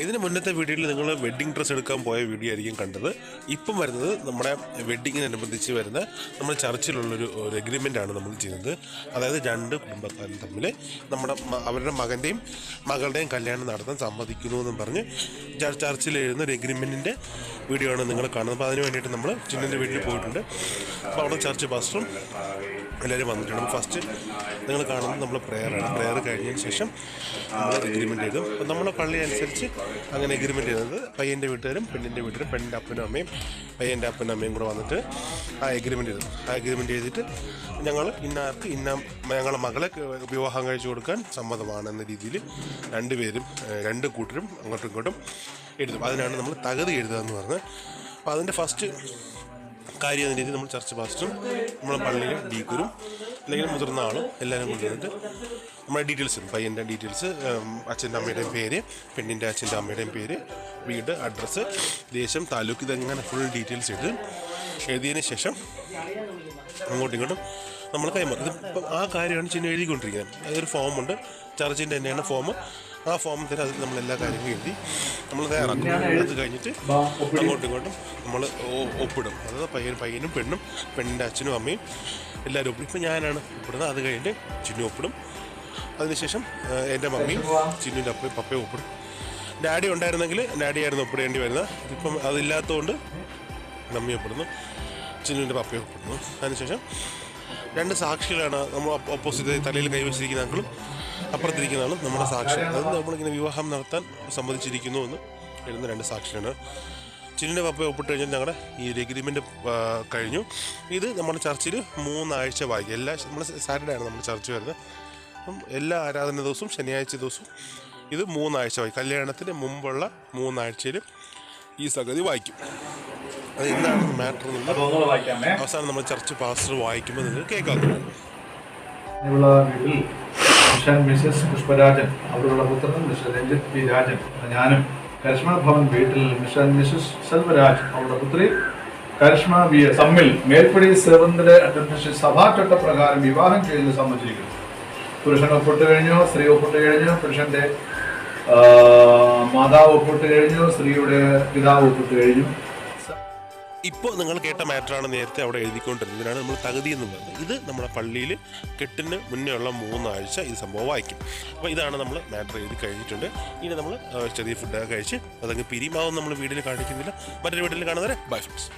ഇതിന് മുന്നത്തെ വീഡിയോയിൽ നിങ്ങൾ വെഡ്ഡിങ് ഡ്രസ്സ് എടുക്കാൻ പോയ വീഡിയോ ആയിരിക്കും കണ്ടത്. ഇപ്പം വരുന്നത് നമ്മുടെ വെഡ്ഡിങ്ങിനനുബന്ധിച്ച് വരുന്ന നമ്മുടെ ചർച്ചിലുള്ളൊരു എഗ്രിമെൻ്റാണ് നമ്മൾ ചെയ്യുന്നത്. അതായത് രണ്ട് കുടുംബക്കാരും തമ്മിൽ അവരുടെ മകൻ്റെയും മകളുടെയും കല്യാണം നടത്താൻ സമ്മതിക്കുന്നു എന്നും പറഞ്ഞ് ചർച്ചിൽ എഴുതുന്ന ഒരു എഗ്രിമെൻറ്റിൻ്റെ വീഡിയോ ആണ് നിങ്ങൾ കാണുന്നത്. അപ്പോൾ അതിന് വേണ്ടിയിട്ട് നമ്മൾ ചിന്നൻ്റെ വീട്ടിൽ പോയിട്ടുണ്ട്. അപ്പോൾ അവിടെ ചർച്ച് പാസ്റ്ററും എല്ലാവരും വന്നിട്ടുണ്ട്. ഫസ്റ്റ് നിങ്ങൾ കാണുന്നത് നമ്മൾ പ്രെയറാണ്. പ്രെയർ കഴിഞ്ഞതിന് ശേഷം നമ്മൾ എഗ്രിമെൻ്റ് ചെയ്തു. അപ്പോൾ നമ്മുടെ പള്ളി അനുസരിച്ച് അങ്ങനെ എഗ്രിമെൻ്റ് ചെയ്തത് പയ്യൻ്റെ വീട്ടുകാരും പെണ്ണിൻ്റെ വീട്ടുകാരും പെണ്ണിൻ്റെ അപ്പനും അമ്മയും പയ്യൻ്റെ അപ്പനും അമ്മയും കൂടെ വന്നിട്ട് ആ എഗ്രിമെൻ്റ് ചെയ്തു. ആ എഗ്രിമെൻ്റ് ചെയ്തിട്ട് ഞങ്ങൾ ഞങ്ങളുടെ മകളെ വിവാഹം കഴിച്ചു കൊടുക്കാൻ സമ്മതമാണെന്ന രീതിയിൽ രണ്ട് കൂട്ടരും അങ്ങോട്ടും ഇങ്ങോട്ടും എഴുതും. അതിനാണ് നമ്മൾ തകതി എഴുതുക എന്ന് പറഞ്ഞത്. അപ്പോൾ അതിൻ്റെ ഫസ്റ്റ് കാര്യം എന്ന രീതിയിൽ നമ്മൾ ചർച്ച് പാസ്റ്ററും നമ്മളെ പള്ളിയിലെ ഡീക്കരും അല്ലെങ്കിൽ മുതിർന്ന ആളും എല്ലാവരും കൊണ്ടുവന്നിട്ട് നമ്മുടെ ഡീറ്റെയിൽസ് പയ്യൻ്റെ ഡീറ്റെയിൽസ്, അച്ഛൻ്റെ അമ്മയുടെയും പേര്, പെണ്ണിൻ്റെ അച്ഛൻ്റെ അമ്മയുടെയും പേര്, വീട്, അഡ്രസ്സ്, ദേശം, താലൂക്ക്, ഇതങ്ങനെ ഫുൾ ഡീറ്റെയിൽസ് എഴുതിയതിന് ശേഷം അങ്ങോട്ടും ഇങ്ങോട്ടും നമ്മൾ കൈമാറും. ഇതിപ്പം ആ കാര്യമാണ് ചിഹ്നം എഴുതിക്കൊണ്ടിരിക്കുന്നത്. അതൊരു ഫോമുണ്ട്, ചർച്ചിൻ്റെ തന്നെയാണ് ഫോം. ആ ഫോം തരാം. അതിൽ നമ്മളെല്ലാ കാര്യങ്ങളും എഴുതി നമ്മൾ തയ്യാറാക്കും. അത് കഴിഞ്ഞിട്ട് അങ്ങോട്ടും ഇങ്ങോട്ടും നമ്മൾ ഒപ്പിടും. അതായത് പയ്യനും പെണ്ണും പെണ്ണിൻ്റെ അച്ഛനും അമ്മയും എല്ലാവരും ഒപ്പിടും. ഇപ്പം ഞാനാണ് ഒപ്പിടുന്നത്. അത് കഴിഞ്ഞിട്ട് ചിന്നു ഒപ്പിടും. അതിനുശേഷം എൻ്റെ മമ്മിയും ചിന്നുവിൻ്റെ പപ്പയും ഒപ്പിടും. ഡാഡി ഉണ്ടായിരുന്നെങ്കിൽ ഡാഡിയായിരുന്നു ഒപ്പിടേണ്ടി വരുന്നത്. ഇതിപ്പം അതില്ലാത്തതുകൊണ്ട് മമ്മി ഒപ്പിടുന്നു, ചിന്നുവിൻ്റെ പപ്പയും ഒപ്പിടുന്നു. അതിനുശേഷം രണ്ട് സാക്ഷികളാണ് നമ്മൾ ഓപ്പോസിറ്റ് തലയിൽ കൈവച്ചിരിക്കുന്ന ആളും അപ്പുറത്തിരിക്കുന്ന ആളും നമ്മുടെ സാക്ഷി. അത് നമ്മളിങ്ങനെ വിവാഹം നടത്താൻ സമ്മതിച്ചിരിക്കുന്നു എന്ന് എഴുതുന്ന രണ്ട് സാക്ഷിയാണ്. ചിന്നിൻ്റെ പപ്പ ഒപ്പിട്ട് കഴിഞ്ഞാൽ ഞങ്ങളുടെ ഈ ഒരു എഗ്രിമെൻ്റ് കഴിഞ്ഞു. ഇത് നമ്മുടെ ചർച്ചിൽ 3 ആഴ്ച വായിക്കും. നമ്മൾ സാറ്റർഡേ ആണ് നമ്മുടെ ചർച്ച് വരുന്നത്. അപ്പം എല്ലാ ആരാധന ദിവസവും ശനിയാഴ്ച ദിവസവും ഇത് 3 ആഴ്ച വായിക്കും. കല്യാണത്തിന് മുമ്പുള്ള 3 ആഴ്ചയിൽ ഈ സംഗതി വായിക്കും. അത് എന്താണ് മാറ്റർ എന്നുള്ളത് അവസാനം നമ്മൾ ചർച്ച് പാസ്റ്റർ വായിക്കുമ്പോൾ നിങ്ങൾ കേൾക്കാറുണ്ട്. മിസ്സസ് പുഷ്പരാജൻ, അവരുടെ പുത്രൻ മിസ്റ്റർ രഞ്ജിത്ത് പി രാജൻ, ഞാനും കരിഷ്മ ഭവൻ വീട്ടിൽ മിസ്സസ് സെൽവരാജ്, അവരുടെ പുത്രി കരിഷ്മ ബി എസ് തമ്മിൽ മേൽപ്പടി സെവന്തിലെ അഡ്വക്കേഷൻ സഭാചട്ടപ്രകാരം വിവാഹം ചെയ്യുന്നത് സമ്മതിച്ചിരിക്കുന്നു. പുരുഷൻ ഒപ്പിട്ട് കഴിഞ്ഞു, സ്ത്രീ ഒപ്പിട്ട് കഴിഞ്ഞു. പുരുഷന്റെ മാതാവ് ഒപ്പിട്ട് കഴിഞ്ഞു, സ്ത്രീയുടെ പിതാവ് ഒപ്പിട്ട് കഴിഞ്ഞു. ഇപ്പോൾ നിങ്ങൾ കേട്ട മാറ്ററാണ് നേരത്തെ അവിടെ എഴുതിക്കൊണ്ടിരുന്നത്. ഇതിനാണ് നമ്മൾ തകതി എന്ന് പറയുന്നത്. ഇത് നമ്മുടെ പള്ളിയിൽ കെട്ടിന് മുന്നേ ഉള്ള 3 ആഴ്ച ഇത് സംഭവം വായിക്കും. അപ്പോൾ ഇതാണ് നമ്മൾ മാറ്റർ എഴുതി കഴിഞ്ഞിട്ടുണ്ട്. ഇനി നമ്മൾ ചെറിയ ഫുഡൊക്കെ കഴിച്ച് അതങ്ങ് പിരിമാവും നമ്മൾ വീട്ടിൽ കാണിക്കുന്നില്ല. മറ്റൊരു വീട്ടിൽ കാണുന്നവരെ ബൈ ഫ്രണ്ട്സ്.